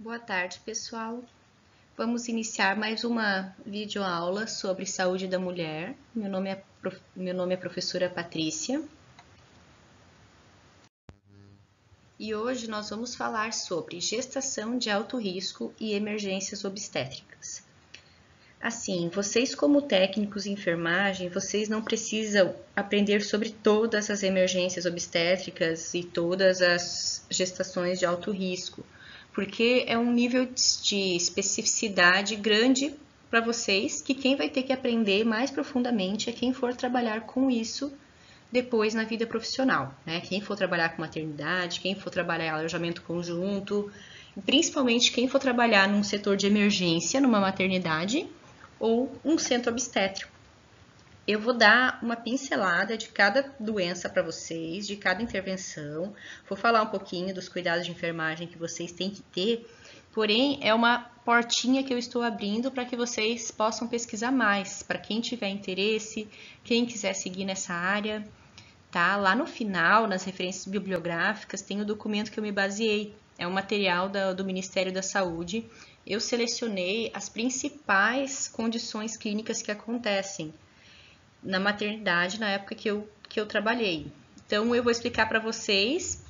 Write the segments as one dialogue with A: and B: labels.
A: Boa tarde, pessoal. Vamos iniciar mais uma videoaula sobre saúde da mulher. Meu nome é professora Patrícia. E hoje nós vamos falar sobre gestação de alto risco e emergências obstétricas. Assim, vocês como técnicos em enfermagem, vocês não precisam aprender sobre todas as emergências obstétricas e todas as gestações de alto risco, porque é um nível de especificidade grande para vocês, que quem vai ter que aprender mais profundamente é quem for trabalhar com isso depois na vida profissional, né? Quem for trabalhar com maternidade, quem for trabalhar em alojamento conjunto, principalmente quem for trabalhar num setor de emergência, numa maternidade ou um centro obstétrico. Eu vou dar uma pincelada de cada doença para vocês, de cada intervenção. Vou falar um pouquinho dos cuidados de enfermagem que vocês têm que ter, porém é uma portinha que eu estou abrindo para que vocês possam pesquisar mais, para quem tiver interesse, quem quiser seguir nessa área, tá? Lá no final, nas referências bibliográficas, tem o documento que eu me baseei. É um material do Ministério da Saúde. Eu selecionei as principais condições clínicas que acontecem na maternidade na época que eu trabalhei. Então, eu vou explicar para vocês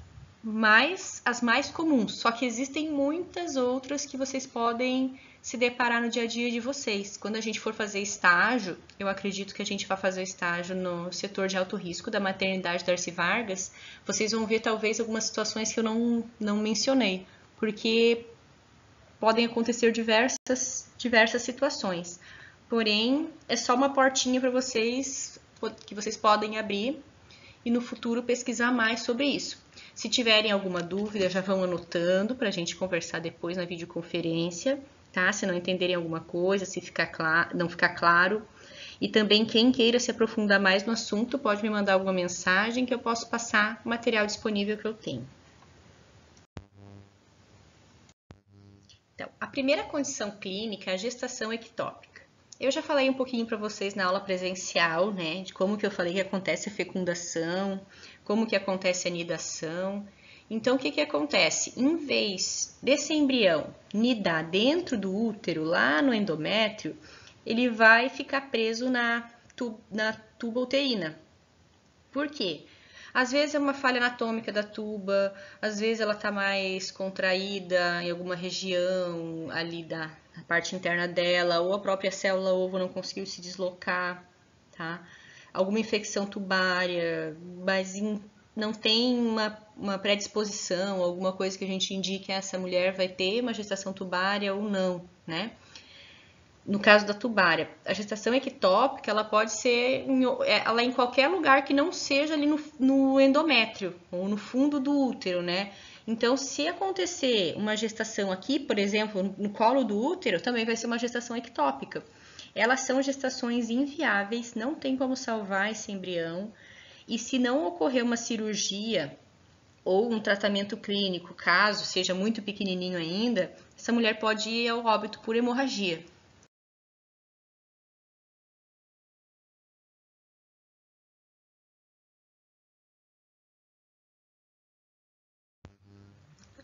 A: as mais comuns, só que existem muitas outras que vocês podem se deparar no dia a dia de vocês. Quando a gente for fazer estágio, eu acredito que a gente vai fazer estágio no setor de alto risco da maternidade Darcy Vargas, vocês vão ver talvez algumas situações que eu não mencionei, porque podem acontecer diversas situações. Porém, é só uma portinha para vocês, que vocês podem abrir e no futuro pesquisar mais sobre isso. Se tiverem alguma dúvida, já vão anotando para a gente conversar depois na videoconferência, tá? Se não entenderem alguma coisa, se não ficar claro. E também quem queira se aprofundar mais no assunto, pode me mandar alguma mensagem que eu posso passar o material disponível que eu tenho. Então, a primeira condição clínica é a gestação ectópica. Eu já falei um pouquinho para vocês na aula presencial, né, de como que eu falei que acontece a fecundação, como que acontece a nidação. Então, o que acontece? Em vez desse embrião nidar dentro do útero, lá no endométrio, ele vai ficar preso na tuba uterina. Por quê? Às vezes é uma falha anatômica da tuba, às vezes ela está mais contraída em alguma região ali da parte interna dela, ou a própria célula ovo não conseguiu se deslocar, tá? Alguma infecção tubária, mas não tem uma predisposição, alguma coisa que a gente indique que essa mulher vai ter uma gestação tubária ou não, né? No caso da tubária, a gestação ectópica, ela pode ser ela em qualquer lugar que não seja ali no endométrio ou no fundo do útero, né? Então, se acontecer uma gestação aqui, por exemplo, no colo do útero, também vai ser uma gestação ectópica. Elas são gestações inviáveis, não tem como salvar esse embrião. E se não ocorrer uma cirurgia ou um tratamento clínico, caso seja muito pequenininho ainda, essa mulher pode ir ao óbito por hemorragia.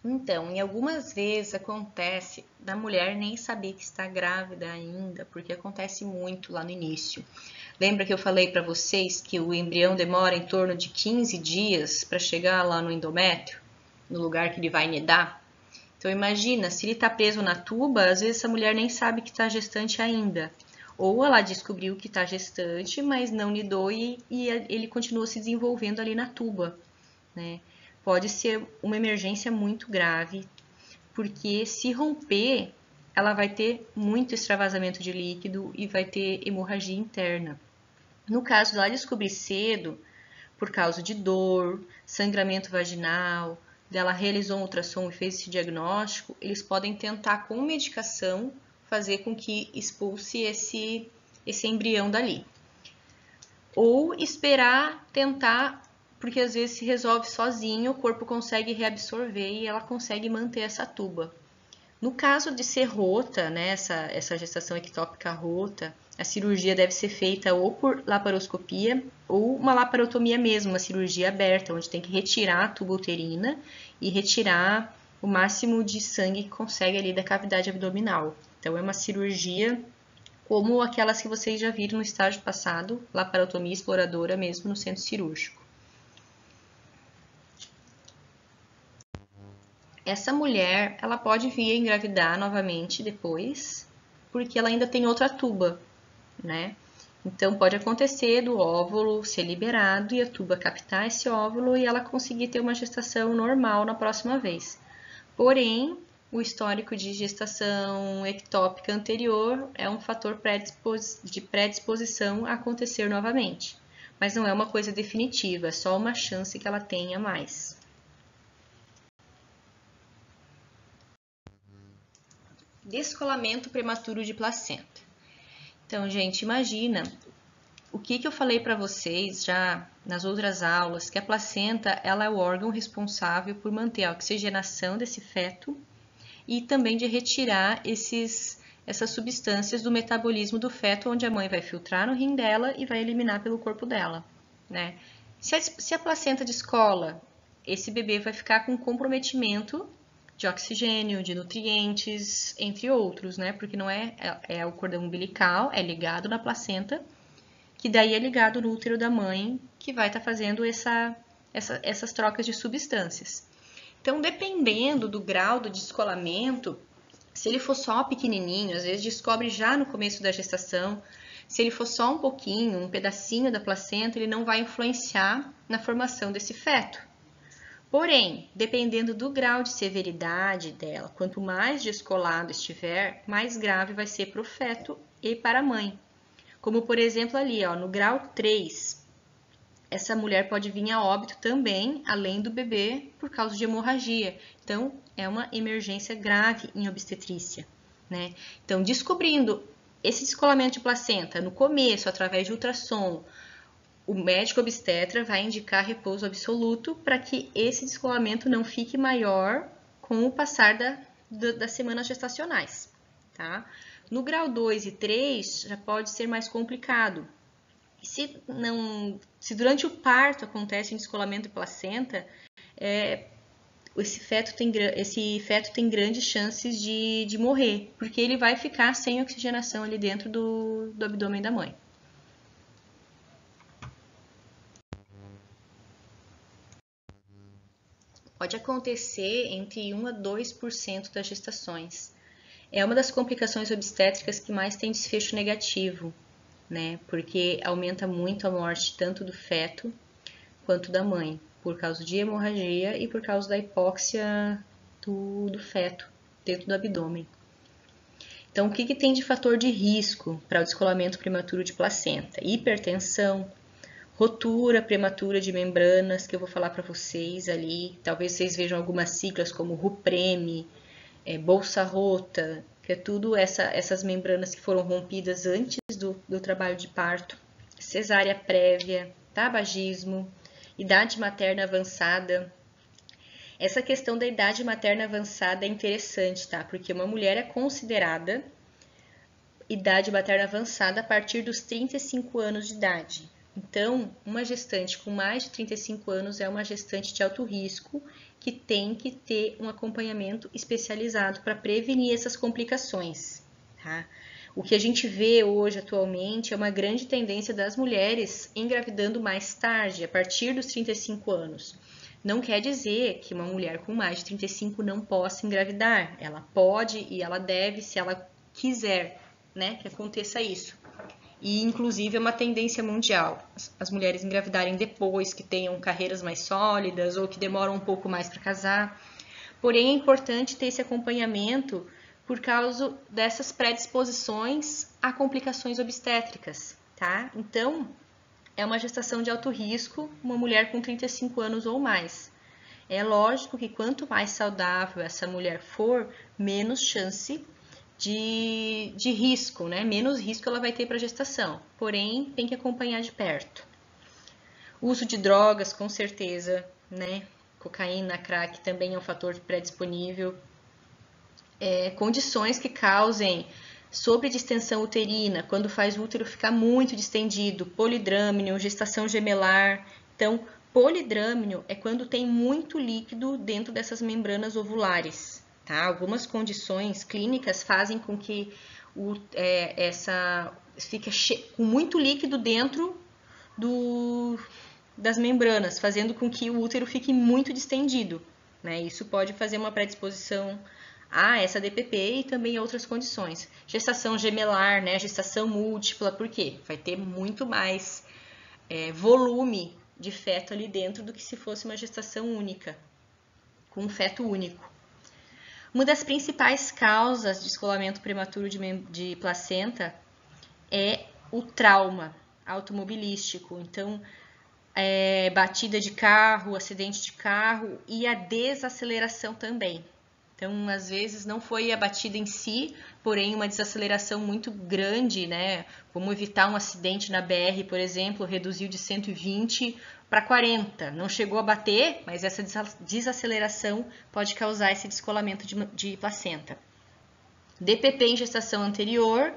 A: Então, em algumas vezes acontece da mulher nem saber que está grávida ainda, porque acontece muito lá no início. Lembra que eu falei para vocês que o embrião demora em torno de 15 dias para chegar lá no endométrio, no lugar que ele vai nidar? Então, imagina, se ele está preso na tuba, às vezes essa mulher nem sabe que está gestante ainda. Ou ela descobriu que está gestante, mas não nidou e ele continua se desenvolvendo ali na tuba, né? Pode ser uma emergência muito grave, porque se romper, ela vai ter muito extravasamento de líquido e vai ter hemorragia interna. No caso de ela descobrir cedo, por causa de dor, sangramento vaginal, dela realizou um ultrassom e fez esse diagnóstico, eles podem tentar com medicação fazer com que expulse esse embrião dali. Ou esperar tentar, porque às vezes se resolve sozinho, o corpo consegue reabsorver e ela consegue manter essa tuba. No caso de ser rota, né, essa gestação ectópica rota, a cirurgia deve ser feita ou por laparoscopia ou uma laparotomia mesmo, uma cirurgia aberta, onde tem que retirar a tuba uterina e retirar o máximo de sangue que consegue ali da cavidade abdominal. Então, é uma cirurgia como aquelas que vocês já viram no estágio passado, laparotomia exploradora mesmo no centro cirúrgico. Essa mulher, ela pode vir a engravidar novamente depois, porque ela ainda tem outra tuba, né? Então, pode acontecer do óvulo ser liberado e a tuba captar esse óvulo e ela conseguir ter uma gestação normal na próxima vez. Porém, o histórico de gestação ectópica anterior é um fator de predisposição a acontecer novamente. Mas não é uma coisa definitiva, é só uma chance que ela tenha mais. Descolamento prematuro de placenta. Então, gente, imagina o que eu falei para vocês já nas outras aulas, que a placenta ela é o órgão responsável por manter a oxigenação desse feto e também de retirar essas substâncias do metabolismo do feto, onde a mãe vai filtrar no rim dela e vai eliminar pelo corpo dela, né? Se a placenta descola, esse bebê vai ficar com comprometimento de oxigênio, de nutrientes, entre outros, né? Porque não é o cordão umbilical, é ligado na placenta, que daí é ligado no útero da mãe, que vai estar fazendo essas trocas de substâncias. Então, dependendo do grau do descolamento, se ele for só pequenininho, às vezes descobre já no começo da gestação, se ele for só um pouquinho, um pedacinho da placenta, ele não vai influenciar na formação desse feto. Porém, dependendo do grau de severidade dela, quanto mais descolado estiver, mais grave vai ser para o feto e para a mãe. Como, por exemplo, ali, ó, no grau 3, essa mulher pode vir a óbito também, além do bebê, por causa de hemorragia. Então, é uma emergência grave em obstetrícia, né? Então, descobrindo esse descolamento de placenta no começo, através de ultrassom, o médico obstetra vai indicar repouso absoluto para que esse descolamento não fique maior com o passar das semanas gestacionais, tá? No grau 2 e 3 já pode ser mais complicado. Se durante o parto acontece um descolamento de placenta, esse feto tem grandes chances de morrer, porque ele vai ficar sem oxigenação ali dentro do abdômen da mãe. Pode acontecer entre 1 a 2% das gestações. É uma das complicações obstétricas que mais tem desfecho negativo, né? Porque aumenta muito a morte tanto do feto quanto da mãe, por causa de hemorragia e por causa da hipóxia do feto dentro do abdômen. Então, o que tem de fator de risco para o descolamento prematuro de placenta? Hipertensão, rotura prematura de membranas, que eu vou falar para vocês ali. Talvez vocês vejam algumas siglas como RUPREME, bolsa rota, que é tudo essas membranas que foram rompidas antes do trabalho de parto. Cesárea prévia, tabagismo, idade materna avançada. Essa questão da idade materna avançada é interessante, tá? Porque uma mulher é considerada idade materna avançada a partir dos 35 anos de idade. Então, uma gestante com mais de 35 anos é uma gestante de alto risco que tem que ter um acompanhamento especializado para prevenir essas complicações, tá? O que a gente vê hoje, atualmente, é uma grande tendência das mulheres engravidando mais tarde, a partir dos 35 anos. Não quer dizer que uma mulher com mais de 35 não possa engravidar. Ela pode e ela deve, se ela quiser, né, que aconteça isso. E, inclusive, é uma tendência mundial. As mulheres engravidarem depois, que tenham carreiras mais sólidas ou que demoram um pouco mais para casar. Porém, é importante ter esse acompanhamento por causa dessas predisposições a complicações obstétricas, tá? Então, é uma gestação de alto risco, uma mulher com 35 anos ou mais. É lógico que quanto mais saudável essa mulher for, menos chance de risco, né? Menos risco ela vai ter para gestação. Porém, tem que acompanhar de perto. O uso de drogas, com certeza, né? Cocaína, crack também é um fator predisponível. Condições que causem sobredistensão uterina, quando faz o útero ficar muito distendido, polidrâmino, gestação gemelar. Então, Polidrâmino é quando tem muito líquido dentro dessas membranas ovulares, tá? Algumas condições clínicas fazem com que fique com muito líquido dentro das membranas, fazendo com que o útero fique muito distendido, né? Isso pode fazer uma predisposição a essa DPP e também outras condições. Gestação gemelar, né? Gestação múltipla, por quê? Vai ter muito mais volume de feto ali dentro do que se fosse uma gestação única, com um feto único. Uma das principais causas de descolamento prematuro de placenta é o trauma automobilístico. Então, batida de carro, acidente de carro e a desaceleração também. Então, às vezes, não foi a batida em si, porém uma desaceleração muito grande, né? Como evitar um acidente na BR, por exemplo, reduziu de 120 para 40. Não chegou a bater, mas essa desaceleração pode causar esse descolamento de placenta. DPP em gestação anterior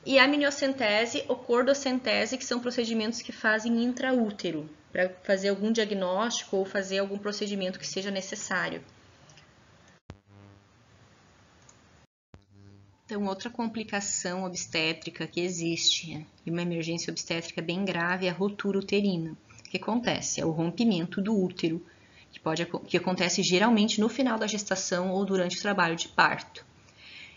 A: e amniocentese ou cordocentese, que são procedimentos que fazem intraútero, para fazer algum diagnóstico ou fazer algum procedimento que seja necessário. Então, outra complicação obstétrica que existe, e uma emergência obstétrica bem grave, é a rotura uterina. O que acontece? É o rompimento do útero, que acontece geralmente no final da gestação ou durante o trabalho de parto.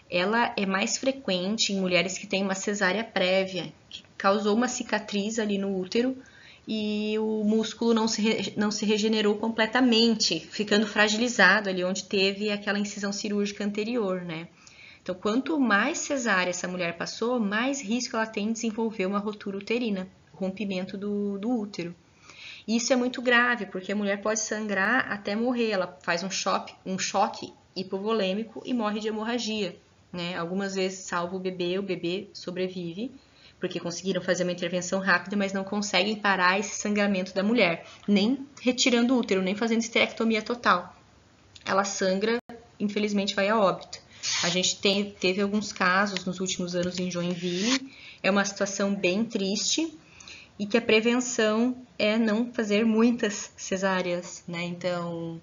A: Ela é mais frequente em mulheres que têm uma cesárea prévia, que causou uma cicatriz ali no útero e o músculo não se regenerou completamente, ficando fragilizado ali onde teve aquela incisão cirúrgica anterior, né? Então, quanto mais cesárea essa mulher passou, mais risco ela tem de desenvolver uma rotura uterina, rompimento do útero. E isso é muito grave, porque a mulher pode sangrar até morrer. Ela faz um choque hipovolêmico e morre de hemorragia, né? Algumas vezes salva o bebê sobrevive, porque conseguiram fazer uma intervenção rápida, mas não conseguem parar esse sangramento da mulher, nem retirando o útero, nem fazendo esterectomia total. Ela sangra, infelizmente vai a óbito. A gente teve alguns casos nos últimos anos em Joinville, é uma situação bem triste e que a prevenção é não fazer muitas cesáreas, né? Então,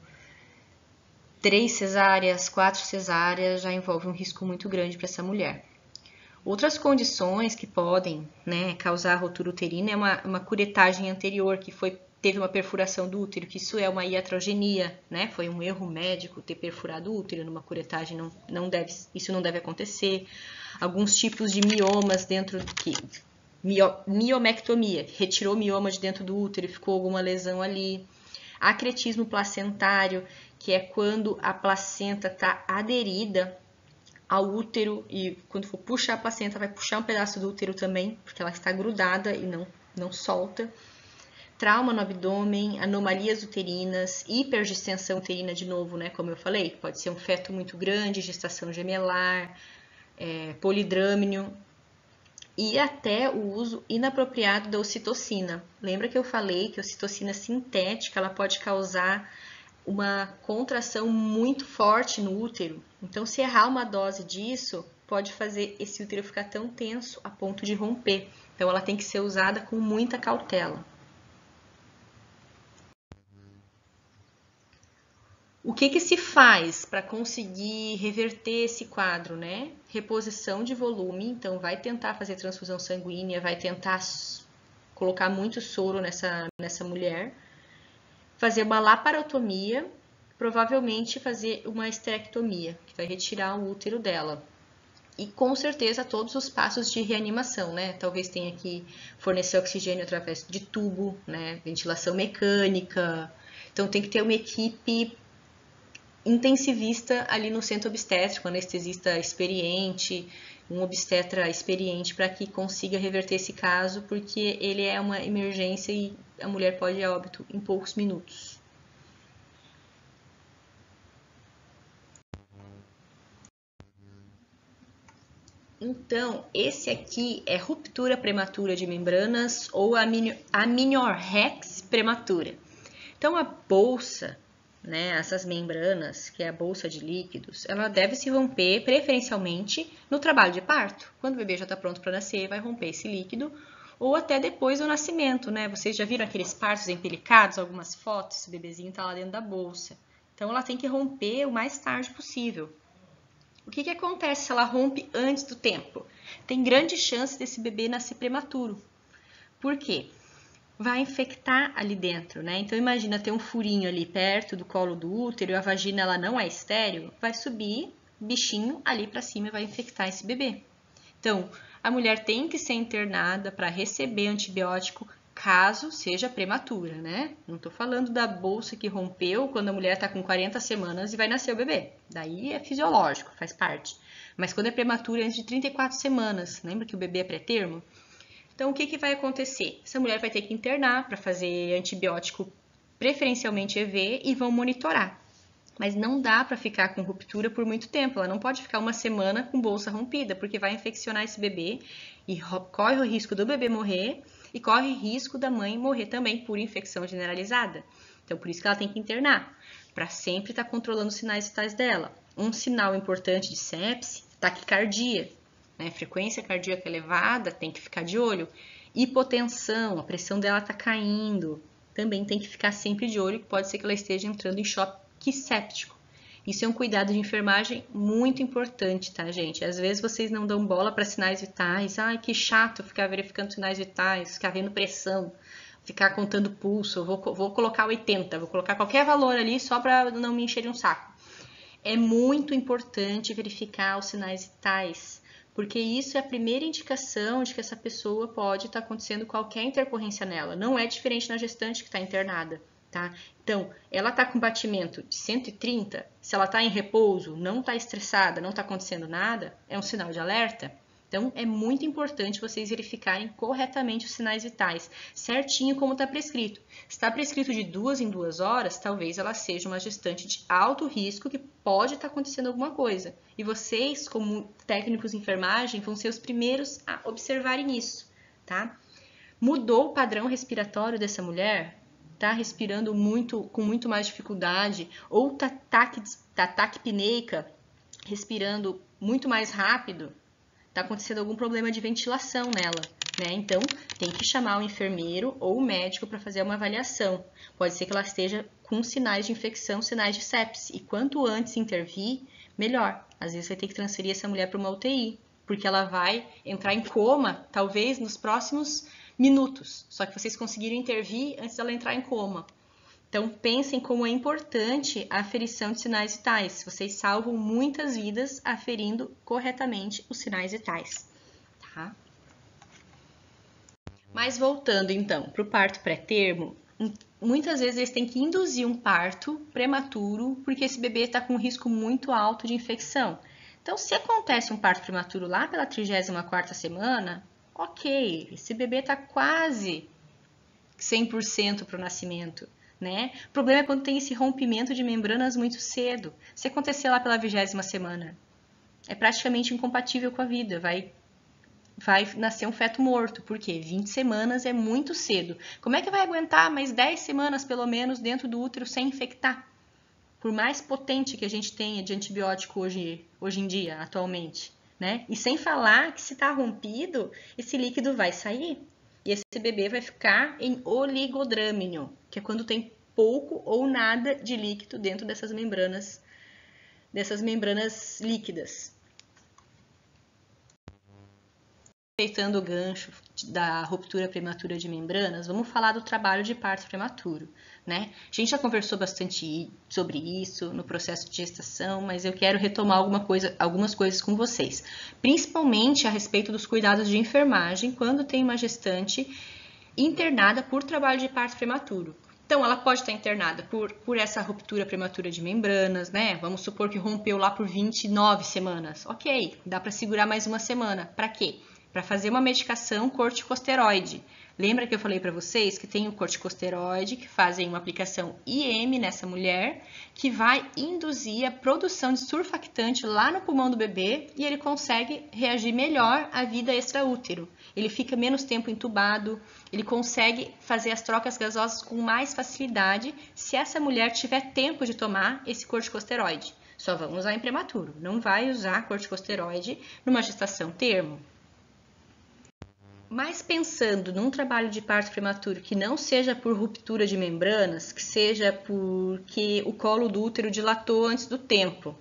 A: 3 cesáreas, 4 cesáreas já envolve um risco muito grande para essa mulher. Outras condições que podem, né, causar rotura uterina é uma curetagem anterior que teve uma perfuração do útero, que isso é uma iatrogenia, né? Foi um erro médico ter perfurado o útero numa curetagem, isso não deve acontecer. Alguns tipos de miomas miomectomia, retirou mioma de dentro do útero e ficou alguma lesão ali. Acretismo placentário, que é quando a placenta está aderida ao útero e quando for puxar a placenta vai puxar um pedaço do útero também, porque ela está grudada e não solta. Trauma no abdômen, anomalias uterinas, hipergestão uterina de novo, né? Como eu falei, pode ser um feto muito grande, gestação gemelar, polidrâmino e até o uso inapropriado da ocitocina. Lembra que eu falei que a ocitocina sintética ela pode causar uma contração muito forte no útero. Então, se errar uma dose disso, pode fazer esse útero ficar tão tenso a ponto de romper. Então, ela tem que ser usada com muita cautela. O que se faz para conseguir reverter esse quadro, né? Reposição de volume, então vai tentar fazer transfusão sanguínea, vai tentar colocar muito soro nessa mulher, fazer uma laparotomia, provavelmente fazer uma esterectomia, que vai retirar o útero dela. E com certeza todos os passos de reanimação, né? Talvez tenha que fornecer oxigênio através de tubo, né? Ventilação mecânica. Então tem que ter uma equipe intensivista ali no centro obstétrico, um anestesista experiente, um obstetra experiente para que consiga reverter esse caso, porque ele é uma emergência e a mulher pode ir a óbito em poucos minutos. Então, esse aqui é ruptura prematura de membranas ou amniorrex prematura. Então, a bolsa, né, essas membranas, que é a bolsa de líquidos, ela deve se romper preferencialmente no trabalho de parto. Quando o bebê já está pronto para nascer, vai romper esse líquido, ou até depois do nascimento, né? Vocês já viram aqueles partos empelicados, algumas fotos, o bebezinho tá lá dentro da bolsa. Então ela tem que romper o mais tarde possível. O que acontece se ela rompe antes do tempo? Tem grande chance desse bebê nascer prematuro. Por quê? Vai infectar ali dentro, né? Então imagina ter um furinho ali perto do colo do útero e a vagina ela não é estéril, vai subir bichinho ali para cima e vai infectar esse bebê. Então, a mulher tem que ser internada para receber antibiótico caso seja prematura, né? Não estou falando da bolsa que rompeu quando a mulher está com 40 semanas e vai nascer o bebê. Daí é fisiológico, faz parte. Mas quando é prematura, antes de 34 semanas, lembra que o bebê é pré-termo? Então, o que vai acontecer? Essa mulher vai ter que internar para fazer antibiótico, preferencialmente EV, e vão monitorar. Mas não dá para ficar com ruptura por muito tempo. Ela não pode ficar uma semana com bolsa rompida, porque vai infeccionar esse bebê e corre o risco do bebê morrer e corre risco da mãe morrer também por infecção generalizada. Então, por isso que ela tem que internar, para sempre estar controlando os sinais vitais dela. Um sinal importante de sepse, taquicardia. Né? Frequência cardíaca elevada, tem que ficar de olho. Hipotensão, a pressão dela está caindo, também tem que ficar sempre de olho, que pode ser que ela esteja entrando em choque séptico. Isso é um cuidado de enfermagem muito importante, tá, gente? Às vezes vocês não dão bola para sinais vitais. Ai, que chato ficar verificando sinais vitais, ficar vendo pressão, ficar contando pulso. Vou colocar 80, vou colocar qualquer valor ali só para não me encher um saco. É muito importante verificar os sinais vitais, porque isso é a primeira indicação de que essa pessoa pode estar acontecendo qualquer intercorrência nela. Não é diferente na gestante que está internada, tá? Então, ela está com batimento de 130, se ela está em repouso, não está estressada, não está acontecendo nada, é um sinal de alerta. Então, é muito importante vocês verificarem corretamente os sinais vitais, certinho como está prescrito. Se está prescrito de 2 em 2 horas, talvez ela seja uma gestante de alto risco que pode estar acontecendo alguma coisa. E vocês, como técnicos de enfermagem, vão ser os primeiros a observarem isso, tá? Mudou o padrão respiratório dessa mulher? Tá respirando com muito mais dificuldade? Ou tá taquipneica, respirando muito mais rápido? Está acontecendo algum problema de ventilação nela, né? Então, tem que chamar o enfermeiro ou o médico para fazer uma avaliação. Pode ser que ela esteja com sinais de infecção, sinais de sepse. E quanto antes intervir, melhor. Às vezes vai ter que transferir essa mulher para uma UTI, porque ela vai entrar em coma, talvez nos próximos minutos. Só que vocês conseguiram intervir antes dela entrar em coma. Então, pensem como é importante a aferição de sinais vitais. Vocês salvam muitas vidas aferindo corretamente os sinais vitais, tá? Mas voltando, então, para o parto pré-termo, muitas vezes eles têm que induzir um parto prematuro, porque esse bebê está com um risco muito alto de infecção. Então, se acontece um parto prematuro lá pela 34ª semana, ok, esse bebê está quase 100% para o nascimento. Né? O problema é quando tem esse rompimento de membranas muito cedo. Se acontecer lá pela 20ª semana, é praticamente incompatível com a vida. Vai nascer um feto morto. Por quê? 20 semanas é muito cedo. Como é que vai aguentar mais 10 semanas, pelo menos, dentro do útero sem infectar? Por mais potente que a gente tenha de antibiótico hoje em dia, atualmente. Né? E sem falar que se está rompido, esse líquido vai sair. E esse bebê vai ficar em oligodrâmino, que é quando tem pouco ou nada de líquido dentro dessas membranas líquidas. Aproveitando o gancho da ruptura prematura de membranas, vamos falar do trabalho de parto prematuro, né? A gente já conversou bastante sobre isso no processo de gestação, mas eu quero retomar algumas coisas com vocês, principalmente a respeito dos cuidados de enfermagem quando tem uma gestante internada por trabalho de parto prematuro. Então, ela pode estar internada por essa ruptura prematura de membranas, né? Vamos supor que rompeu lá por 29 semanas. Ok, dá para segurar mais uma semana. Para quê? Para fazer uma medicação corticosteroide. Lembra que eu falei para vocês que tem o corticosteroide, que fazem uma aplicação IM nessa mulher, que vai induzir a produção de surfactante lá no pulmão do bebê e ele consegue reagir melhor à vida extraútero. Ele fica menos tempo entubado, ele consegue fazer as trocas gasosas com mais facilidade se essa mulher tiver tempo de tomar esse corticosteroide. Só vamos usar em prematuro, não vai usar corticosteroide numa gestação termo. Mas pensando num trabalho de parto prematuro que não seja por ruptura de membranas, que seja porque o colo do útero dilatou antes do tempo,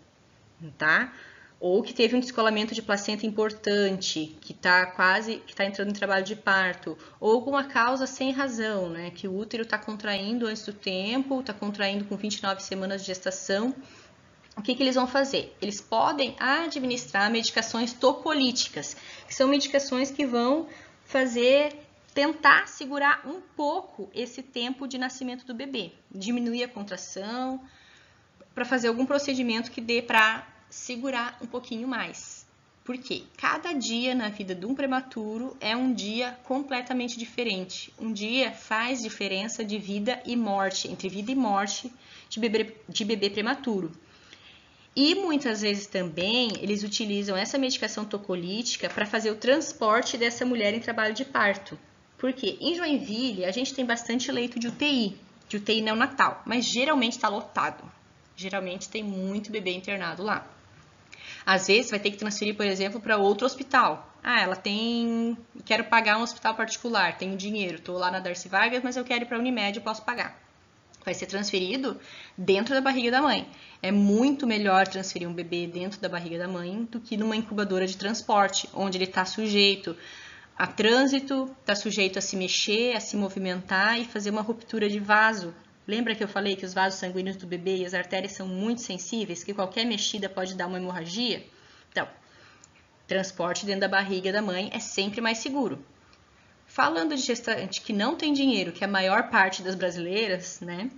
A: tá? Ou que teve um descolamento de placenta importante, que está entrando em trabalho de parto, ou alguma causa sem razão, né? Que o útero está contraindo antes do tempo, está contraindo com 29 semanas de gestação. O que eles vão fazer? Eles podem administrar medicações topolíticas, que são medicações que vão tentar segurar um pouco esse tempo de nascimento do bebê, diminuir a contração, para fazer algum procedimento que dê para segurar um pouquinho mais. Porque cada dia na vida de um prematuro é um dia completamente diferente. Um dia faz diferença de vida e morte, entre vida e morte de bebê prematuro. E muitas vezes também eles utilizam essa medicação tocolítica para fazer o transporte dessa mulher em trabalho de parto. Porque em Joinville a gente tem bastante leito de UTI neonatal, mas geralmente está lotado. Geralmente tem muito bebê internado lá. Às vezes vai ter que transferir, por exemplo, para outro hospital. Quero pagar um hospital particular, tenho dinheiro, estou lá na Darcy Vargas, mas eu quero ir para a Unimed, eu posso pagar. Vai ser transferido dentro da barriga da mãe. É muito melhor transferir um bebê dentro da barriga da mãe do que numa incubadora de transporte, onde ele está sujeito a trânsito, está sujeito a se mexer, a se movimentar e fazer uma ruptura de vaso. Lembra que eu falei que os vasos sanguíneos do bebê e as artérias são muito sensíveis, que qualquer mexida pode dar uma hemorragia? Então, transporte dentro da barriga da mãe é sempre mais seguro. Falando de gestante que não tem dinheiro, que é a maior parte das brasileiras, né?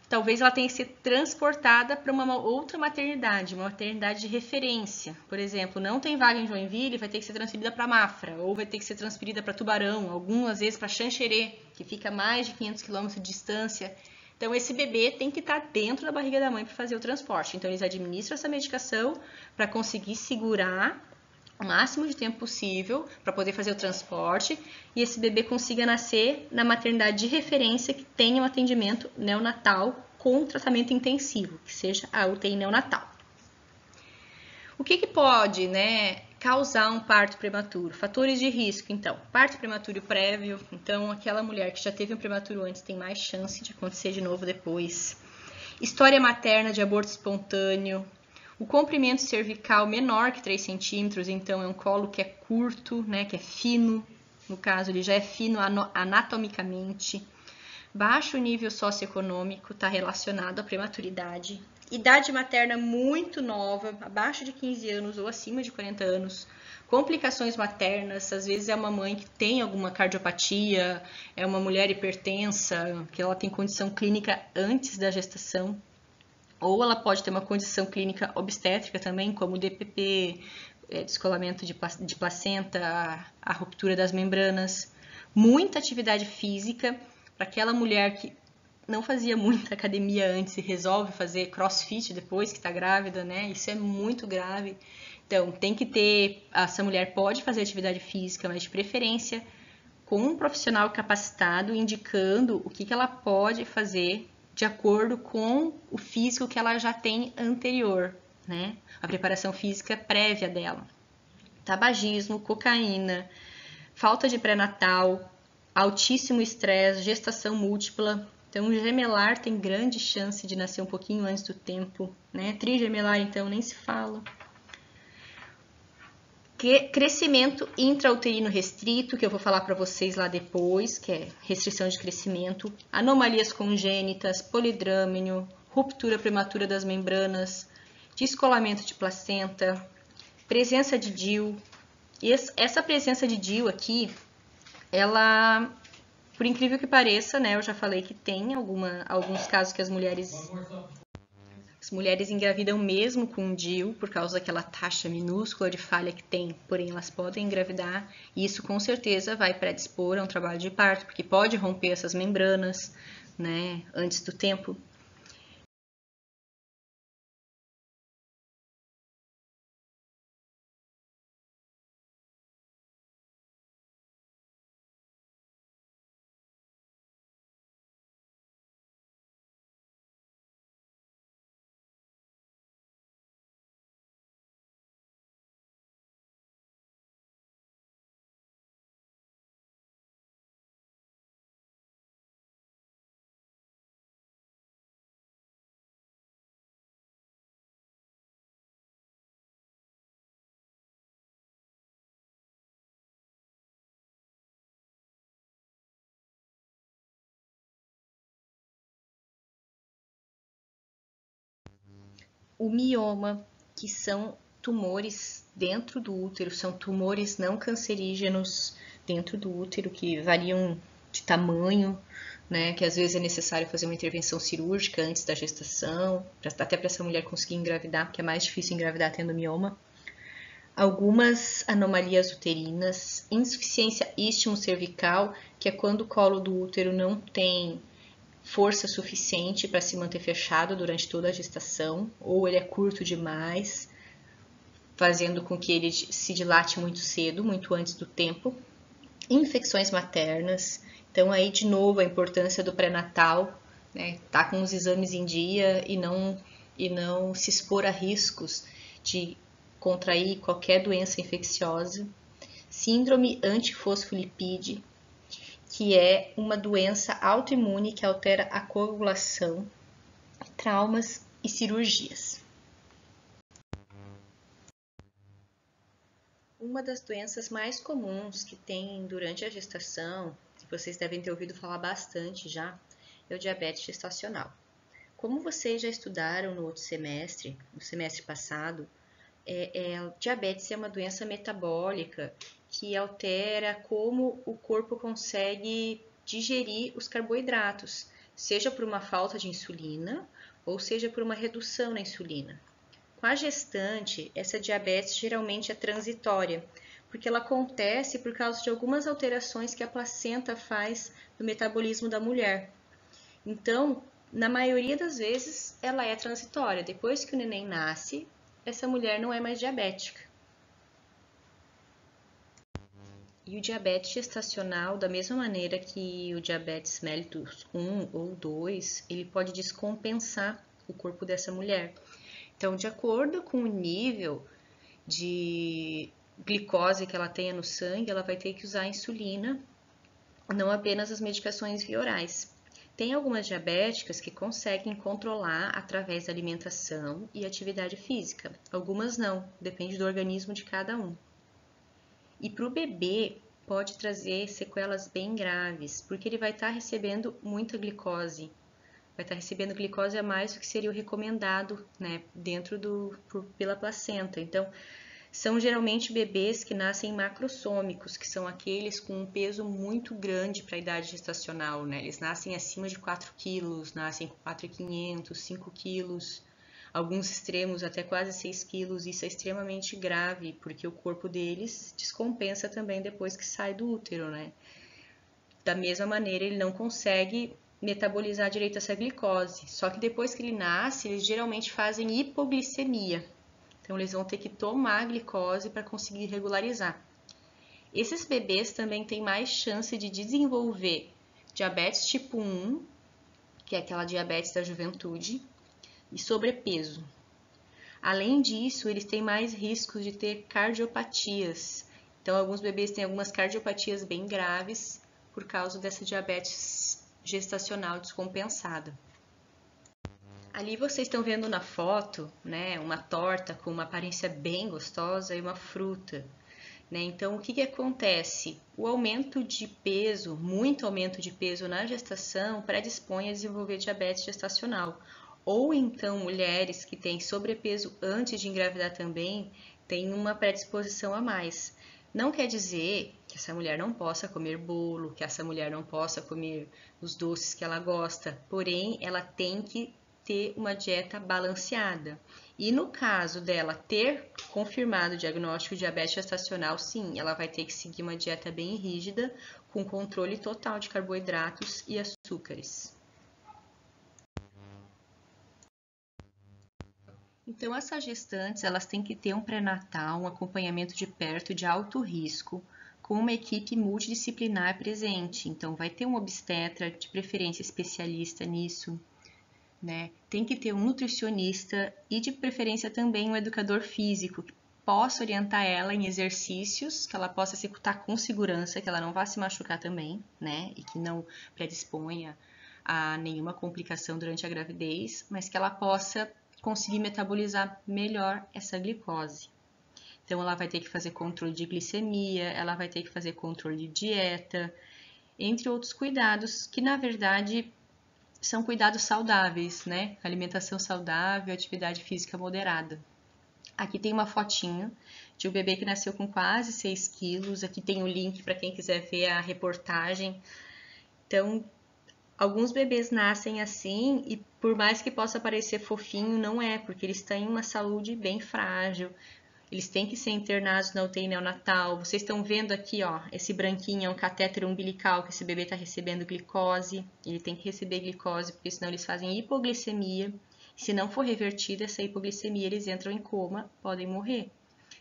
A: Talvez ela tenha que ser transportada para uma outra maternidade, uma maternidade de referência. Por exemplo, não tem vaga em Joinville, vai ter que ser transferida para Mafra, ou vai ter que ser transferida para Tubarão, algumas vezes para Xanxerê, que fica a mais de 500 km de distância. Então, esse bebê tem que estar dentro da barriga da mãe para fazer o transporte. Então, eles administram essa medicação para conseguir segurar o máximo de tempo possível para poder fazer o transporte e esse bebê consiga nascer na maternidade de referência que tenha um atendimento neonatal com tratamento intensivo, que seja a UTI neonatal. O que pode, causar um parto prematuro? Fatores de risco, então. Parto prematuro prévio, então aquela mulher que já teve um prematuro antes tem mais chance de acontecer de novo depois. História materna de aborto espontâneo. O comprimento cervical menor que 3 centímetros, então é um colo que é curto, que é fino. No caso, ele já é fino anatomicamente. Baixo nível socioeconômico está relacionado à prematuridade. Idade materna muito nova, abaixo de 15 anos ou acima de 40 anos. Complicações maternas, às vezes é uma mãe que tem alguma cardiopatia, é uma mulher hipertensa, que ela tem condição clínica antes da gestação. Ou ela pode ter uma condição clínica obstétrica também, como DPP, descolamento de placenta, a ruptura das membranas. Muita atividade física para aquela mulher que não fazia muita academia antes e resolve fazer crossfit depois que está grávida, Isso é muito grave. Então, tem que ter... Essa mulher pode fazer atividade física, mas de preferência com um profissional capacitado indicando o que ela pode fazer de acordo com o físico que ela já tem anterior, A preparação física prévia dela. Tabagismo, cocaína, falta de pré-natal, altíssimo estresse, gestação múltipla. Então, o gemelar tem grande chance de nascer um pouquinho antes do tempo, Trigemelar, então, nem se fala. Crescimento intrauterino restrito, que eu vou falar para vocês lá depois, que é restrição de crescimento, anomalias congênitas, polidrâmino, ruptura prematura das membranas, descolamento de placenta, presença de DIU. E essa presença de DIU aqui, ela, por incrível que pareça, eu já falei que tem alguns casos que as mulheres engravidam mesmo com DIU por causa daquela taxa minúscula de falha que tem, porém elas podem engravidar e isso com certeza vai predispor a um trabalho de parto, porque pode romper essas membranas, antes do tempo. o mioma, que são tumores dentro do útero, são tumores não cancerígenos dentro do útero, que variam de tamanho, né, que às vezes é necessário fazer uma intervenção cirúrgica antes da gestação, até para essa mulher conseguir engravidar, porque é mais difícil engravidar tendo mioma. Algumas anomalias uterinas, insuficiência istmo-cervical, que é quando o colo do útero não tem força suficiente para se manter fechado durante toda a gestação, ou ele é curto demais, fazendo com que ele se dilate muito cedo, muito antes do tempo. Infecções maternas, então aí de novo a importância do pré-natal, né? Tá com os exames em dia e não se expor a riscos de contrair qualquer doença infecciosa. Síndrome antifosfolipíde, que é uma doença autoimune que altera a coagulação, traumas e cirurgias. Uma das doenças mais comuns que tem durante a gestação, que vocês devem ter ouvido falar bastante já, é o diabetes gestacional. Como vocês já estudaram no outro semestre, no semestre passado, diabetes é uma doença metabólica que altera como o corpo consegue digerir os carboidratos, seja por uma falta de insulina ou seja por uma redução na insulina. Com a gestante, essa diabetes geralmente é transitória, porque ela acontece por causa de algumas alterações que a placenta faz no metabolismo da mulher. Então, na maioria das vezes, ela é transitória. Depois que o neném nasce, essa mulher não é mais diabética. E o diabetes gestacional, da mesma maneira que o diabetes mellitus 1 ou 2, ele pode descompensar o corpo dessa mulher. Então, de acordo com o nível de glicose que ela tenha no sangue, ela vai ter que usar insulina, não apenas as medicações via orais. Tem algumas diabéticas que conseguem controlar através da alimentação e atividade física. Algumas não, depende do organismo de cada um. E para o bebê pode trazer sequelas bem graves, porque ele vai estar recebendo muita glicose. Vai estar recebendo glicose a mais do que seria o recomendado, né, pela placenta. Então, são geralmente bebês que nascem macrossômicos, que são aqueles com um peso muito grande para a idade gestacional, né? Eles nascem acima de 4 quilos, nascem com 4,500, 5 quilos, alguns extremos até quase 6 quilos. Isso é extremamente grave, porque o corpo deles descompensa também depois que sai do útero, né? Da mesma maneira, ele não consegue metabolizar direito essa glicose. Só que depois que ele nasce, eles geralmente fazem hipoglicemia. Então, eles vão ter que tomar glicose para conseguir regularizar. Esses bebês também têm mais chance de desenvolver diabetes tipo 1, que é aquela diabetes da juventude, e sobrepeso. Além disso, eles têm mais riscos de ter cardiopatias. Então, alguns bebês têm algumas cardiopatias bem graves por causa dessa diabetes gestacional descompensada. Ali vocês estão vendo na foto, né, uma torta com uma aparência bem gostosa e uma fruta, né? Então, o que acontece? O aumento de peso, muito aumento de peso na gestação, predispõe a desenvolver diabetes gestacional. Ou então, mulheres que têm sobrepeso antes de engravidar também têm uma predisposição a mais. Não quer dizer que essa mulher não possa comer bolo, que essa mulher não possa comer os doces que ela gosta, porém, ela tem que ter uma dieta balanceada. E no caso dela ter confirmado o diagnóstico de diabetes gestacional, sim, ela vai ter que seguir uma dieta bem rígida, com controle total de carboidratos e açúcares. Então, essas gestantes, elas têm que ter um pré-natal, um acompanhamento de perto de alto risco, com uma equipe multidisciplinar presente. Então, vai ter um obstetra, de preferência especialista nisso, né? Tem que ter um nutricionista e, de preferência, também um educador físico que possa orientar ela em exercícios, que ela possa executar com segurança, que ela não vá se machucar também, né? E que não predisponha a nenhuma complicação durante a gravidez, mas que ela possa conseguir metabolizar melhor essa glicose. Então, ela vai ter que fazer controle de glicemia, ela vai ter que fazer controle de dieta, entre outros cuidados que, na verdade, são cuidados saudáveis, né? Alimentação saudável, atividade física moderada. Aqui tem uma fotinho de um bebê que nasceu com quase 6 quilos. Aqui tem o link para quem quiser ver a reportagem. Então, alguns bebês nascem assim e por mais que possa parecer fofinho, não é, porque eles têm uma saúde bem frágil. Eles têm que ser internados na UTI neonatal. Vocês estão vendo aqui, ó, esse branquinho é um catéter umbilical que esse bebê está recebendo glicose. Ele tem que receber glicose porque senão eles fazem hipoglicemia. Se não for revertida essa hipoglicemia, eles entram em coma, podem morrer.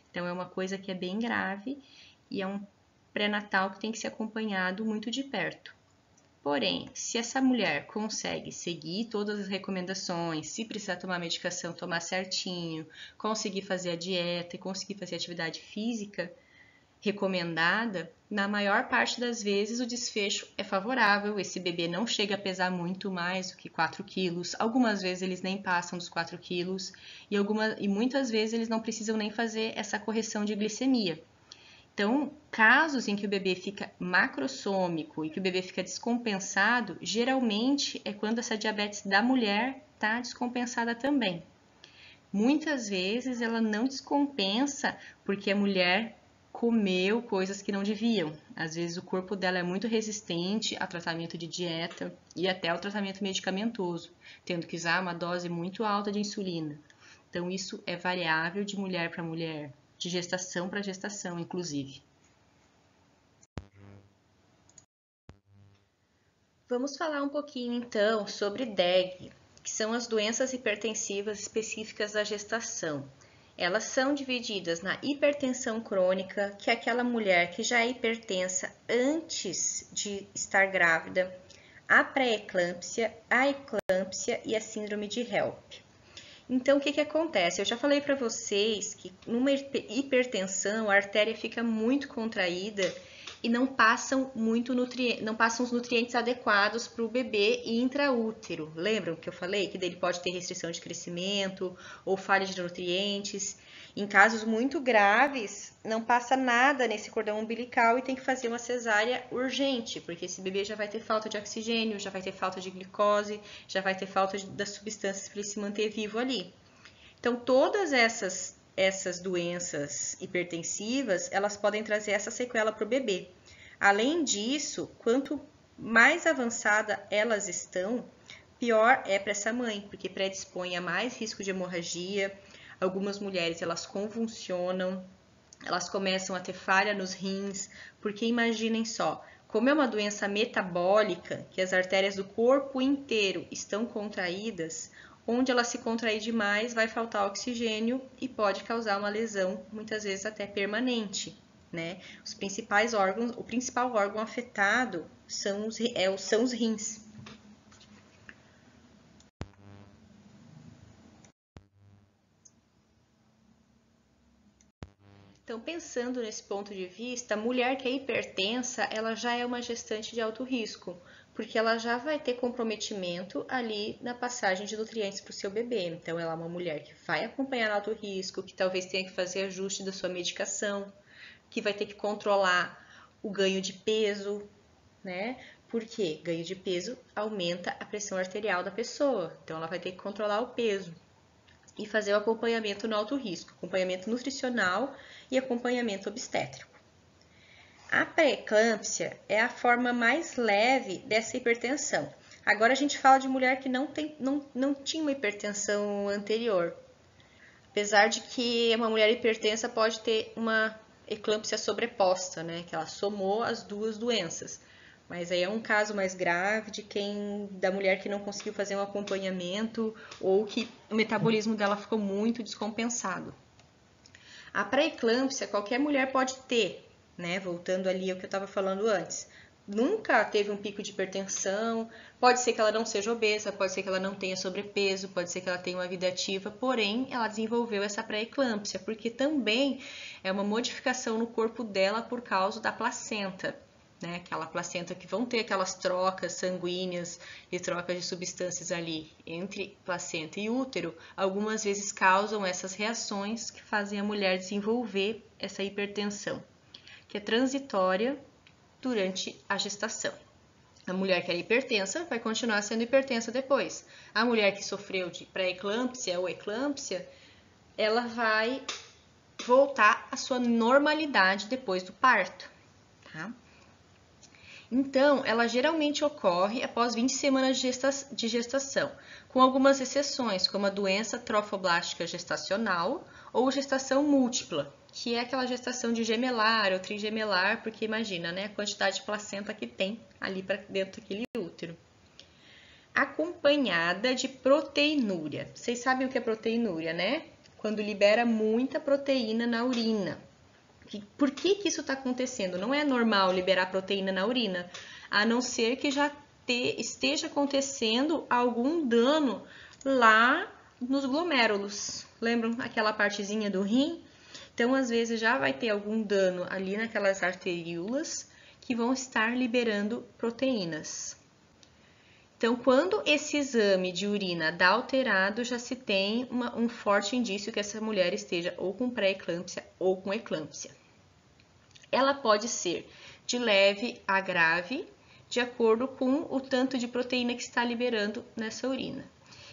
A: Então é uma coisa que é bem grave e é um pré-natal que tem que ser acompanhado muito de perto. Porém, se essa mulher consegue seguir todas as recomendações, se precisar tomar medicação, tomar certinho, conseguir fazer a dieta e conseguir fazer a atividade física recomendada, na maior parte das vezes o desfecho é favorável. Esse bebê não chega a pesar muito mais do que 4 quilos. Algumas vezes eles nem passam dos 4 quilos e muitas vezes eles não precisam nem fazer essa correção de glicemia. Então, casos em que o bebê fica macrossômico e que o bebê fica descompensado, geralmente é quando essa diabetes da mulher está descompensada também. Muitas vezes ela não descompensa porque a mulher comeu coisas que não deviam. Às vezes o corpo dela é muito resistente a tratamento de dieta e até ao tratamento medicamentoso, tendo que usar uma dose muito alta de insulina. Então, isso é variável de mulher para mulher, de gestação para gestação, inclusive. Vamos falar um pouquinho, então, sobre DEG, que são as doenças hipertensivas específicas da gestação. Elas são divididas na hipertensão crônica, que é aquela mulher que já é hipertensa antes de estar grávida, a pré-eclâmpsia, a eclâmpsia e a síndrome de HELP. Então, o que acontece? Eu já falei para vocês que numa hipertensão a artéria fica muito contraída e não passam os nutrientes adequados para o bebê intraútero. Lembram que eu falei que dele pode ter restrição de crescimento ou falha de nutrientes? Em casos muito graves, não passa nada nesse cordão umbilical e tem que fazer uma cesárea urgente, porque esse bebê já vai ter falta de oxigênio, já vai ter falta de glicose, já vai ter falta das substâncias para ele se manter vivo ali. Então, todas essas doenças hipertensivas, elas podem trazer essa sequela para o bebê. Além disso, quanto mais avançada elas estão, pior é para essa mãe, porque predispõe a mais risco de hemorragia. Algumas mulheres, elas convulsionam, elas começam a ter falha nos rins, porque imaginem só, como é uma doença metabólica, que as artérias do corpo inteiro estão contraídas, onde ela se contrair demais vai faltar oxigênio e pode causar uma lesão, muitas vezes até permanente, né? O principal órgão afetado são os rins. Então, pensando nesse ponto de vista, a mulher que é hipertensa, ela já é uma gestante de alto risco, porque ela já vai ter comprometimento ali na passagem de nutrientes para o seu bebê. Então, ela é uma mulher que vai acompanhar alto risco, que talvez tenha que fazer ajuste da sua medicação, que vai ter que controlar o ganho de peso, né? Porque ganho de peso aumenta a pressão arterial da pessoa, então ela vai ter que controlar o peso e fazer o acompanhamento no alto risco, acompanhamento nutricional e acompanhamento obstétrico. A pré-eclâmpsia é a forma mais leve dessa hipertensão. Agora a gente fala de mulher que não tinha uma hipertensão anterior. Apesar de que uma mulher hipertensa pode ter uma eclâmpsia sobreposta, né? Que ela somou as duas doenças. Mas aí é um caso mais grave da mulher que não conseguiu fazer um acompanhamento ou que o metabolismo dela ficou muito descompensado. A pré-eclâmpsia qualquer mulher pode ter, né? Voltando ali ao que eu estava falando antes. Nunca teve um pico de hipertensão, pode ser que ela não seja obesa, pode ser que ela não tenha sobrepeso, pode ser que ela tenha uma vida ativa, porém ela desenvolveu essa pré-eclâmpsia, porque também é uma modificação no corpo dela por causa da placenta, né? Aquela placenta que vão ter aquelas trocas sanguíneas e trocas de substâncias ali entre placenta e útero, algumas vezes causam essas reações que fazem a mulher desenvolver essa hipertensão, que é transitória durante a gestação. A mulher que era hipertensa vai continuar sendo hipertensa depois. A mulher que sofreu de pré-eclâmpsia ou eclâmpsia, ela vai voltar à sua normalidade depois do parto, tá? Então, ela geralmente ocorre após 20 semanas de gestação, com algumas exceções, como a doença trofoblástica gestacional ou gestação múltipla, que é aquela gestação de gemelar ou trigemelar, porque imagina, né, a quantidade de placenta que tem ali para dentro daquele útero. Acompanhada de proteinúria. Vocês sabem o que é proteinúria, né? Quando libera muita proteína na urina. Por que isso está acontecendo? Não é normal liberar proteína na urina, a não ser que já esteja acontecendo algum dano lá nos glomérulos. Lembram aquela partezinha do rim? Então, às vezes, já vai ter algum dano ali naquelas arteríolas que vão estar liberando proteínas. Então, quando esse exame de urina dá alterado, já se tem um forte indício que essa mulher esteja ou com pré-eclâmpsia ou com eclâmpsia. Ela pode ser de leve a grave, de acordo com o tanto de proteína que está liberando nessa urina.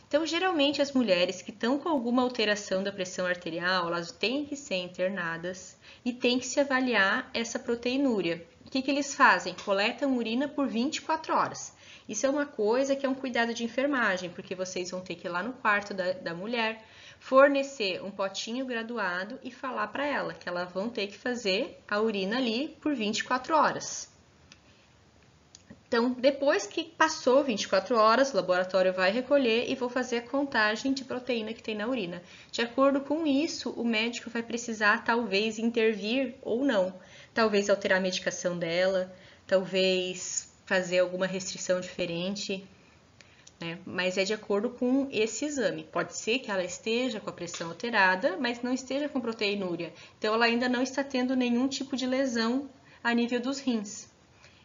A: Então, geralmente, as mulheres que estão com alguma alteração da pressão arterial, elas têm que ser internadas e tem que se avaliar essa proteinúria. O que eles fazem? Coletam urina por 24 horas. Isso é uma coisa que é um cuidado de enfermagem, porque vocês vão ter que ir lá no quarto da mulher, fornecer um potinho graduado e falar para ela que elas vão ter que fazer a urina ali por 24 horas. Então, depois que passou 24 horas, o laboratório vai recolher e vou fazer a contagem de proteína que tem na urina. De acordo com isso, o médico vai precisar talvez intervir ou não. Talvez alterar a medicação dela, talvez fazer alguma restrição diferente, né? Mas é de acordo com esse exame. Pode ser que ela esteja com a pressão alterada, mas não esteja com proteinúria. Então, ela ainda não está tendo nenhum tipo de lesão a nível dos rins.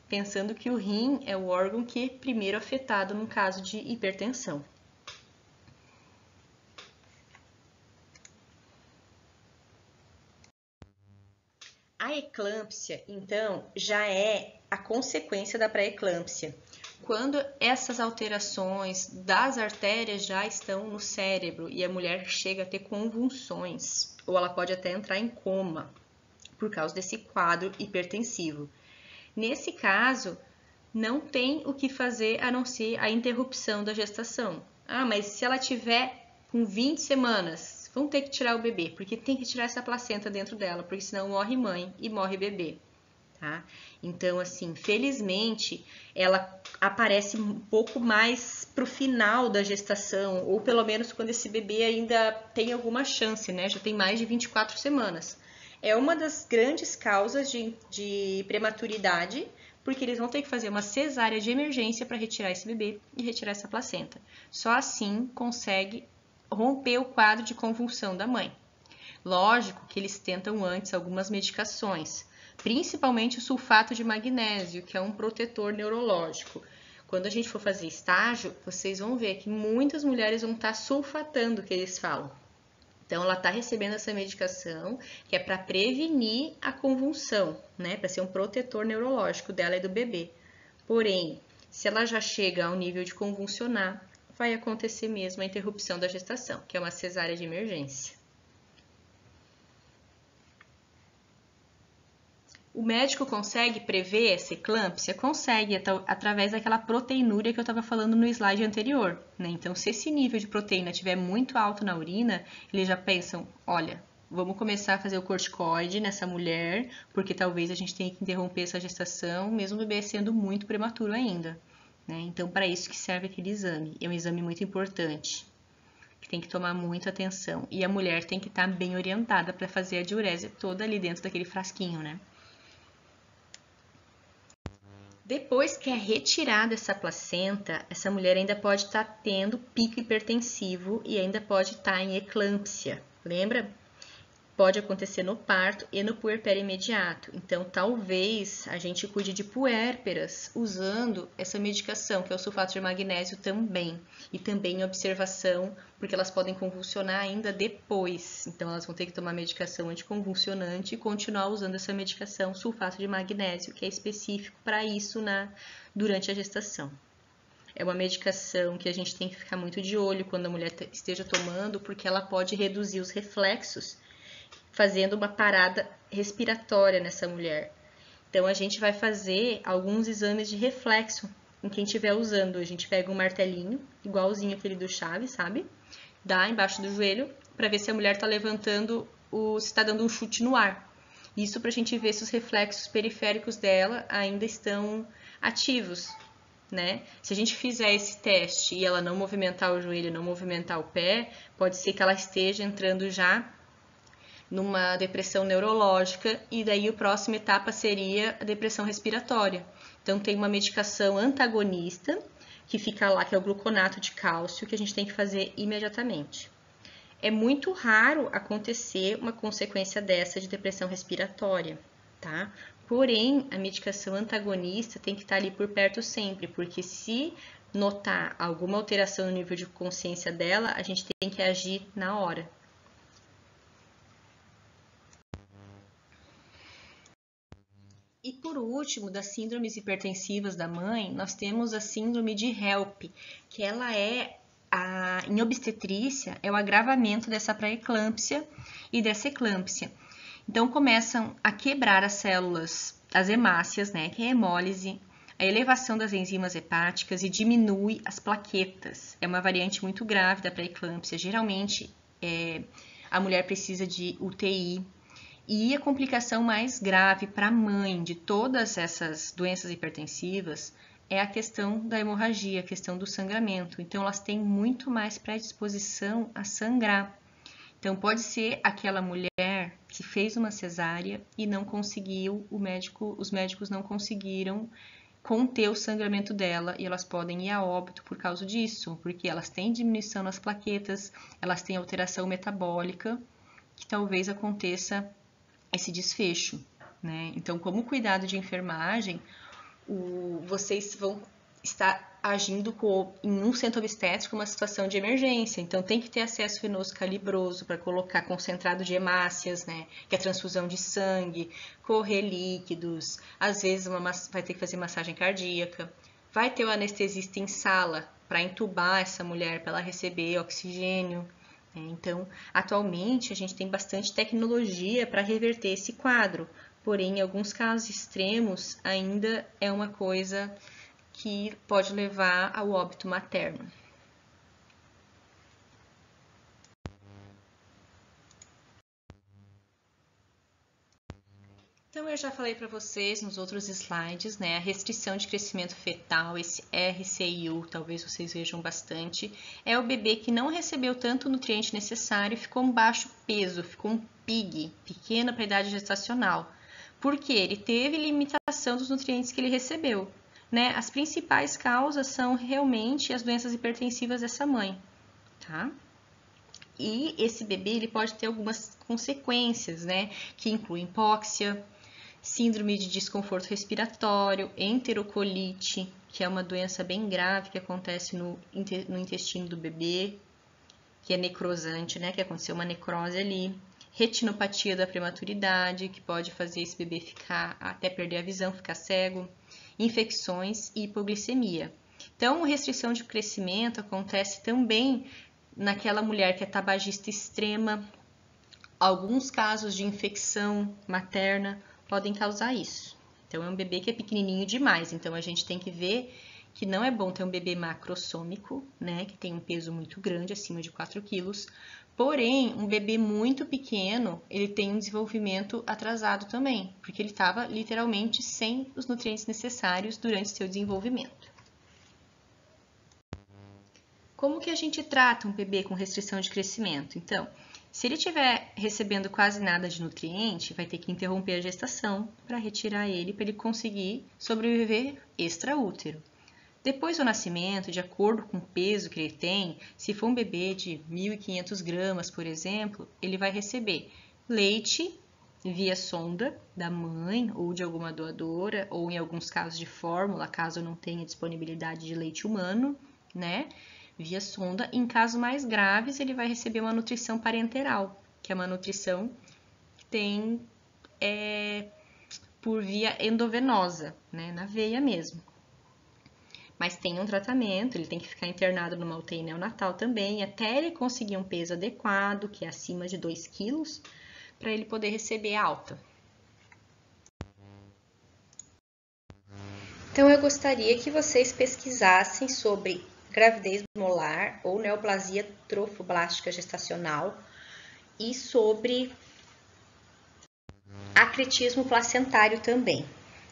A: Pensando que o rim é o órgão que é primeiro afetado no caso de hipertensão. A eclâmpsia, então, já é a consequência da pré-eclâmpsia. Quando essas alterações das artérias já estão no cérebro e a mulher chega a ter convulsões, ou ela pode até entrar em coma por causa desse quadro hipertensivo. Nesse caso, não tem o que fazer a não ser a interrupção da gestação. Ah, mas se ela tiver com 20 semanas, vão ter que tirar o bebê, porque tem que tirar essa placenta dentro dela, porque senão morre mãe e morre bebê, tá? Então, assim, felizmente, ela aparece um pouco mais pro final da gestação, ou pelo menos quando esse bebê ainda tem alguma chance, né? Já tem mais de 24 semanas. É uma das grandes causas de prematuridade, porque eles vão ter que fazer uma cesárea de emergência para retirar esse bebê e retirar essa placenta. Só assim consegue romper o quadro de convulsão da mãe. Lógico que eles tentam antes algumas medicações, principalmente o sulfato de magnésio, que é um protetor neurológico. Quando a gente for fazer estágio, vocês vão ver que muitas mulheres vão estar sulfatando, que eles falam. Então, ela está recebendo essa medicação que é para prevenir a convulsão, né? Para ser um protetor neurológico dela e do bebê. Porém, se ela já chega ao nível de convulsionar, vai acontecer mesmo a interrupção da gestação, que é uma cesárea de emergência. O médico consegue prever essa eclâmpsia? Consegue, através daquela proteinúria que eu estava falando no slide anterior, né? Então, se esse nível de proteína estiver muito alto na urina, eles já pensam, olha, vamos começar a fazer o corticoide nessa mulher, porque talvez a gente tenha que interromper essa gestação, mesmo o bebê sendo muito prematuro ainda, né? Então, para isso que serve aquele exame. É um exame muito importante, que tem que tomar muita atenção. E a mulher tem que estar bem orientada para fazer a diurese toda ali dentro daquele frasquinho, né? Depois que é retirada essa placenta, essa mulher ainda pode estar tendo pico hipertensivo e ainda pode estar em eclâmpsia, lembra? pode acontecer no parto e no puerpério imediato. Então, talvez a gente cuide de puérperas usando essa medicação, que é o sulfato de magnésio também. E também em observação, porque elas podem convulsionar ainda depois. Então, elas vão ter que tomar medicação anticonvulsionante e continuar usando essa medicação sulfato de magnésio, que é específico para isso durante a gestação. É uma medicação que a gente tem que ficar muito de olho quando a mulher esteja tomando, porque ela pode reduzir os reflexos, fazendo uma parada respiratória nessa mulher. Então, a gente vai fazer alguns exames de reflexo em quem estiver usando. A gente pega um martelinho, igualzinho aquele do Chaves, sabe? Dá embaixo do joelho, para ver se a mulher está levantando, se está dando um chute no ar. Isso para a gente ver se os reflexos periféricos dela ainda estão ativos, né? Se a gente fizer esse teste e ela não movimentar o joelho, não movimentar o pé, pode ser que ela esteja entrando já numa depressão neurológica, e daí a próxima etapa seria a depressão respiratória. Então, tem uma medicação antagonista que fica lá, que é o gluconato de cálcio, que a gente tem que fazer imediatamente. É muito raro acontecer uma consequência dessa de depressão respiratória, tá? Porém, a medicação antagonista tem que estar ali por perto sempre, porque se notar alguma alteração no nível de consciência dela, a gente tem que agir na hora. E por último, das síndromes hipertensivas da mãe, nós temos a síndrome de HELP, que ela em obstetrícia, é o agravamento dessa pré-eclâmpsia e dessa eclâmpsia. Então, começam a quebrar as células, as hemácias, né, que é a hemólise, a elevação das enzimas hepáticas e diminui as plaquetas. É uma variante muito grave da pré-eclâmpsia. Geralmente, a mulher precisa de UTI. E a complicação mais grave para a mãe de todas essas doenças hipertensivas é a questão da hemorragia, a questão do sangramento. Então, elas têm muito mais predisposição a sangrar. Então, pode ser aquela mulher que fez uma cesárea e não conseguiu, os médicos não conseguiram conter o sangramento dela, e elas podem ir a óbito por causa disso, porque elas têm diminuição nas plaquetas, elas têm alteração metabólica, que talvez aconteça esse desfecho, né? Então, como cuidado de enfermagem, vocês vão estar agindo em um centro obstétrico uma situação de emergência. Então, tem que ter acesso venoso calibroso para colocar concentrado de hemácias, né? Que é a transfusão de sangue, correr líquidos, às vezes vai ter que fazer massagem cardíaca, vai ter o anestesista em sala para entubar essa mulher, para ela receber oxigênio. Então, atualmente, a gente tem bastante tecnologia para reverter esse quadro, porém, em alguns casos extremos, ainda é uma coisa que pode levar ao óbito materno. Então, eu já falei para vocês nos outros slides, né, a restrição de crescimento fetal, esse RCIU, talvez vocês vejam bastante, é o bebê que não recebeu tanto nutriente necessário e ficou um baixo peso, ficou um PIG, pequeno para a idade gestacional, porque ele teve limitação dos nutrientes que ele recebeu, né? As principais causas são realmente as doenças hipertensivas dessa mãe, tá? E esse bebê ele pode ter algumas consequências, né, que incluem hipóxia, síndrome de desconforto respiratório, enterocolite, que é uma doença bem grave que acontece no intestino do bebê, que é necrosante, né? Que aconteceu uma necrose ali. Retinopatia da prematuridade, que pode fazer esse bebê até perder a visão, ficar cego. Infecções e hipoglicemia. Então, restrição de crescimento acontece também naquela mulher que é tabagista extrema. Alguns casos de infecção materna podem causar isso. Então, é um bebê que é pequenininho demais. Então, a gente tem que ver que não é bom ter um bebê macrossômico, né, que tem um peso muito grande, acima de 4 quilos. Porém, um bebê muito pequeno, ele tem um desenvolvimento atrasado também, porque ele estava literalmente sem os nutrientes necessários durante seu desenvolvimento. Como que a gente trata um bebê com restrição de crescimento? Então, se ele estiver recebendo quase nada de nutriente, vai ter que interromper a gestação para retirar ele, para ele conseguir sobreviver extraútero. Depois do nascimento, de acordo com o peso que ele tem, se for um bebê de 1.500 gramas, por exemplo, ele vai receber leite via sonda da mãe ou de alguma doadora, ou em alguns casos de fórmula, caso não tenha disponibilidade de leite humano, né? Via sonda. Em casos mais graves, ele vai receber uma nutrição parenteral, que é uma nutrição que tem por via endovenosa, né? Na veia mesmo. Mas tem um tratamento, ele tem que ficar internado numa UTI neonatal também, até ele conseguir um peso adequado, que é acima de 2 quilos, para ele poder receber alta. Então, eu gostaria que vocês pesquisassem sobre gravidez molar ou neoplasia trofoblástica gestacional e sobre acretismo placentário também,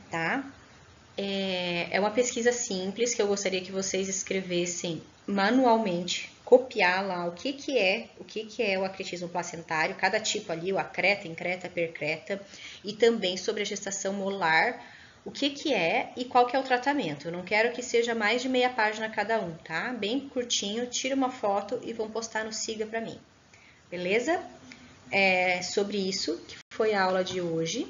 A: tá? É uma pesquisa simples que eu gostaria que vocês escrevessem manualmente, copiar lá o que é o acretismo placentário, cada tipo ali, o acreta, increta, percreta, e também sobre a gestação molar, o que é e qual que é o tratamento. Eu não quero que seja mais de meia página cada um, tá? Bem curtinho, tira uma foto e vão postar no Siga para mim, beleza? Sobre isso que foi a aula de hoje.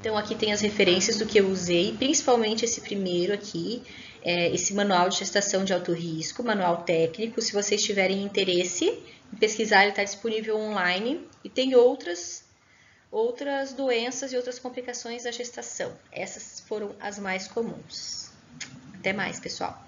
A: Então, aqui tem as referências do que eu usei, principalmente esse primeiro aqui, esse manual de gestação de alto risco, manual técnico. Se vocês tiverem interesse em pesquisar, ele está disponível online. E tem outras doenças e outras complicações da gestação. Essas foram as mais comuns. Até mais, pessoal!